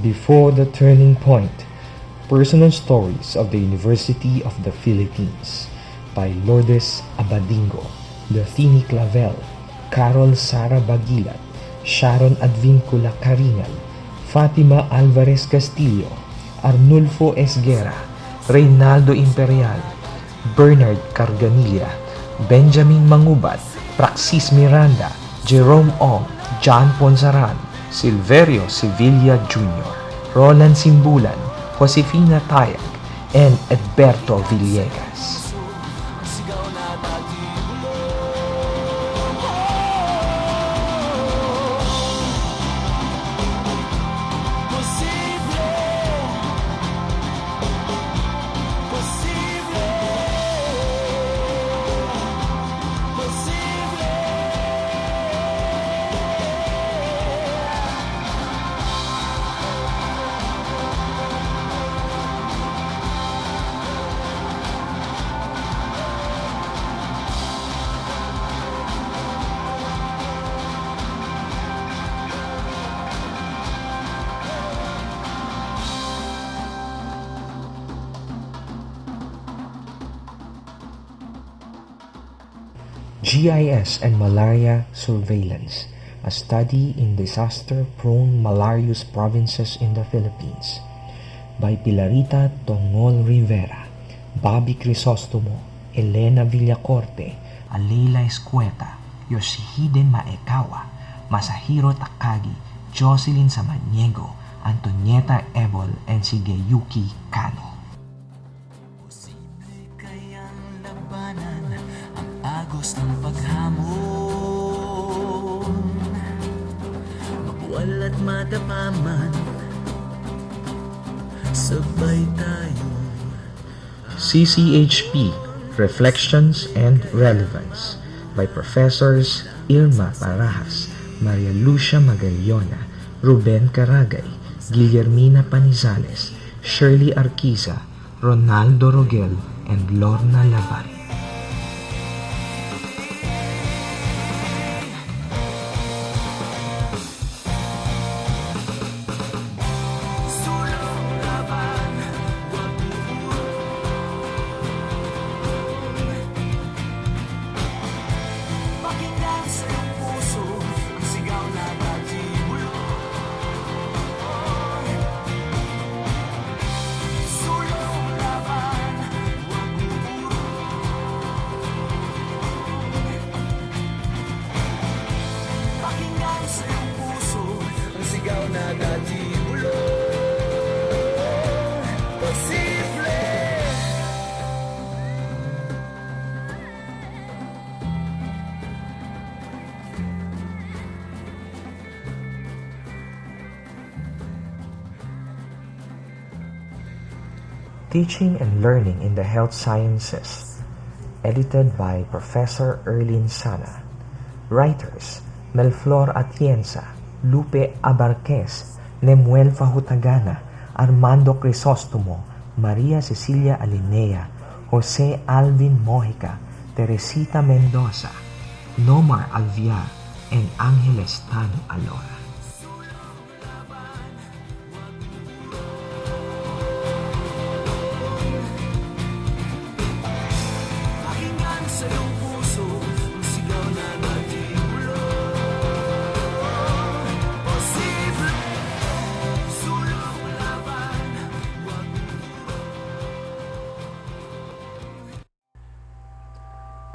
Before the Turning Point, Personal Stories of the University of the Philippines by Lourdes Abadingo, Lethini Clavel, Carol Sara Bagilat, Sharon Advincula Caringal, Fatima Alvarez Castillo, Arnulfo Esguera, Reynaldo Imperial, Bernard Carganilla, Benjamin Mangubat, Praxis Miranda, Jerome Ong, John Ponsaran, Silverio Sevilla Jr., Roland Simbulan, Josefina Tayag, and Edberto Villegas. GIS and Malaria Surveillance, a study in disaster-prone malarious provinces in the Philippines, by Pilarita Tongol Rivera, Bobby Crisostomo, Elena Villacorte, Alila Escueta, Yoshihide Maekawa, Masahiro Takagi, Jocelyn Samaniego, Antonieta Ebol, and si Geyuki Kano. Agos ng paghamon, mabuwal at madapaman, sabay tayo. CCHP, Reflections and Relevance, by Professors Irma Parahas, Maria Lucia Magallona, Ruben Caragay, Guillermina Panizales, Shirley Arquiza, Ronaldo Rogel, and Lorna Laban. Teaching and Learning in the Health Sciences, edited by Professor Erlin Sana. Writers: Melflor Atienza, Lupe Abarquez, Nemuel Fahutagana, Armando Crisostomo, Maria Cecilia Alinea, Jose Alvin Mojica, Teresita Mendoza, Nomar Alviar, and Angeles Tano Alora.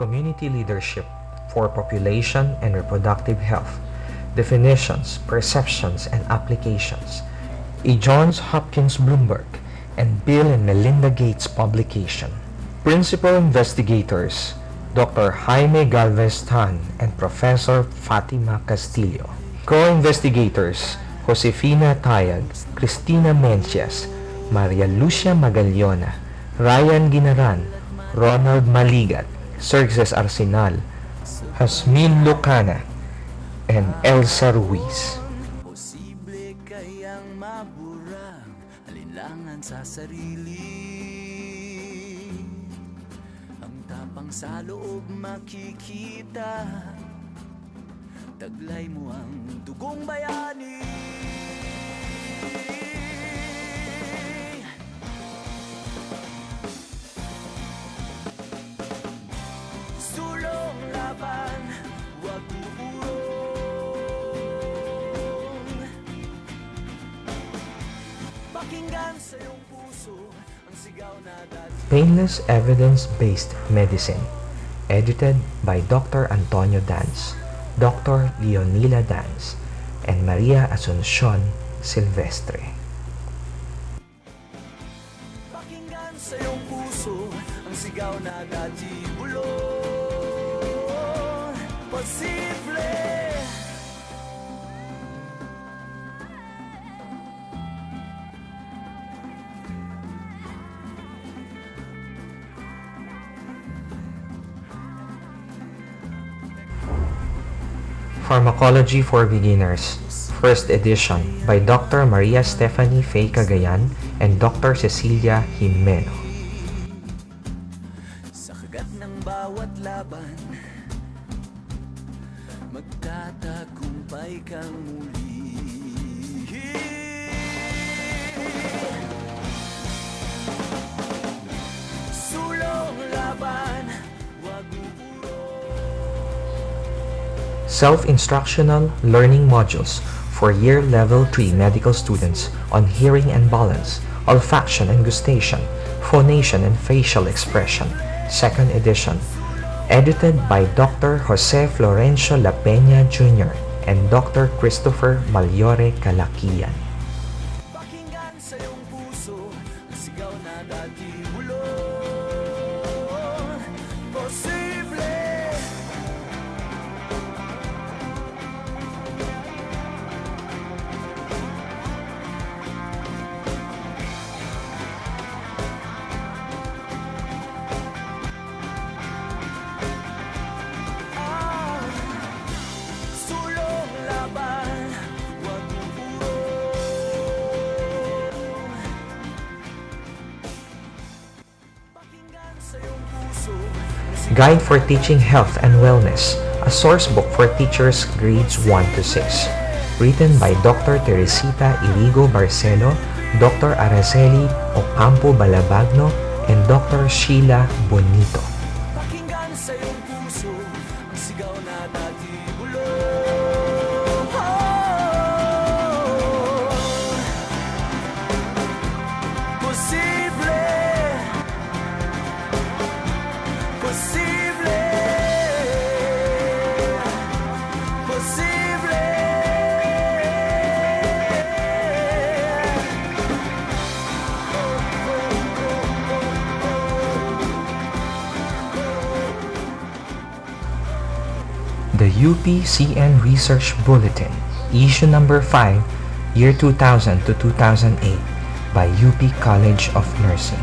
Community Leadership for Population and Reproductive Health, Definitions, Perceptions, and Applications, a Johns Hopkins Bloomberg and Bill and Melinda Gates publication. Principal Investigators, Dr. Jaime Galvez Tan and Professor Fatima Castillo. Co-Investigators, Josefina Tayag, Cristina Mencias, Maria Lucia Magallona, Ryan Ginaran, Ronald Maligat, Sergio Arsenal, Hasmin Lucana, and Elsa Ruiz. Posible kayang mabura alinlangan sa sarili, ang tapang sa loob makikita, taglay mo ang dugong bayani. Painless Evidence-Based Medicine, edited by Dr. Antonio Danz, Dr. Leonila Danz, and Maria Asuncion Silvestre. Pakinggan sa iyong puso ang sigaw na dati bulong. Posible. Pharmacology for Beginners, First Edition by Dr. Maria Stephanie Faye Cagayan and Dr. Cecilia Jimeno. Sa kagat ng bawat laban, magtatagumpay kang muli. Sulong laban, wag Self-instructional learning modules for Year Level 3 medical students on hearing and balance, olfaction and gustation, phonation and facial expression, Second Edition, edited by Dr. Jose Florencio La Peña Jr. and Dr. Christopher Malyore Calaquian. pakinggan sa iyong puso ang sigaw na dati bulong. Posible. Sulong laban, wag pakinggan sa iyong puso ang Guide for Teaching Health and Wellness, a source book for teachers grades 1 to 6. Written by Dr. Teresita Irigo Barcelo, Dr. Araceli Ocampo Balabagno, and Dr. Sheila Bonito. pakinggan sa iyong puso ang sigaw na dati bulong. Posible. Posible. Posible. The UPCN Research Bulletin, issue number 5, year 2000 to 2008, by UP College of Nursing.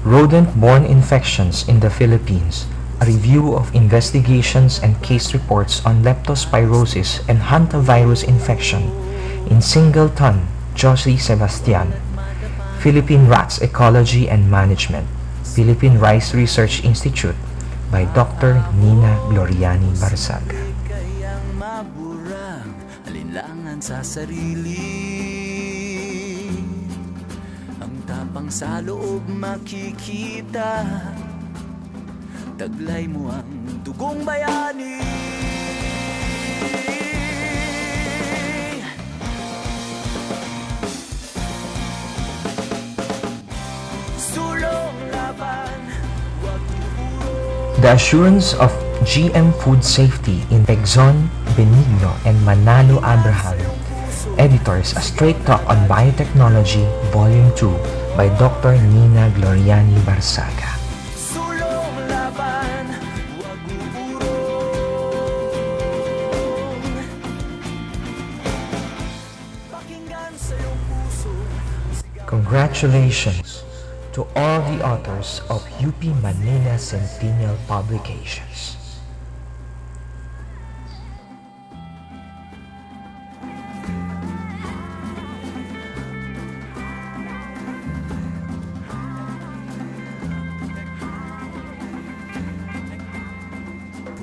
Rodent-borne infections in the Philippines, a review of investigations and case reports on leptospirosis and hantavirus infection in Singleton, Josie Sebastian, Philippine Rats Ecology and Management, Philippine Rice Research Institute by Dr. Nina Gloriani Barsaga. Kayang maburang alinlangan sa sarili. Ang tapang sa loob makikita, taglay mo ang dugong bayani. Sulong laban, wag puro. The assurance of GM food safety in Pegzon, Benigno, and Manalo Abraham. Editors, A Straight Talk on Biotechnology, Volume 2 by Dr. Nina Gloriani Barsaga. Sulong laban, wag urong. Pakinggan sa iyong puso. Congratulations to all the authors of UP Manila Centennial Publications.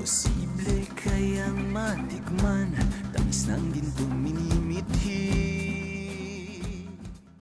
Posible kayang matikman, tamis ng gintong minimithi.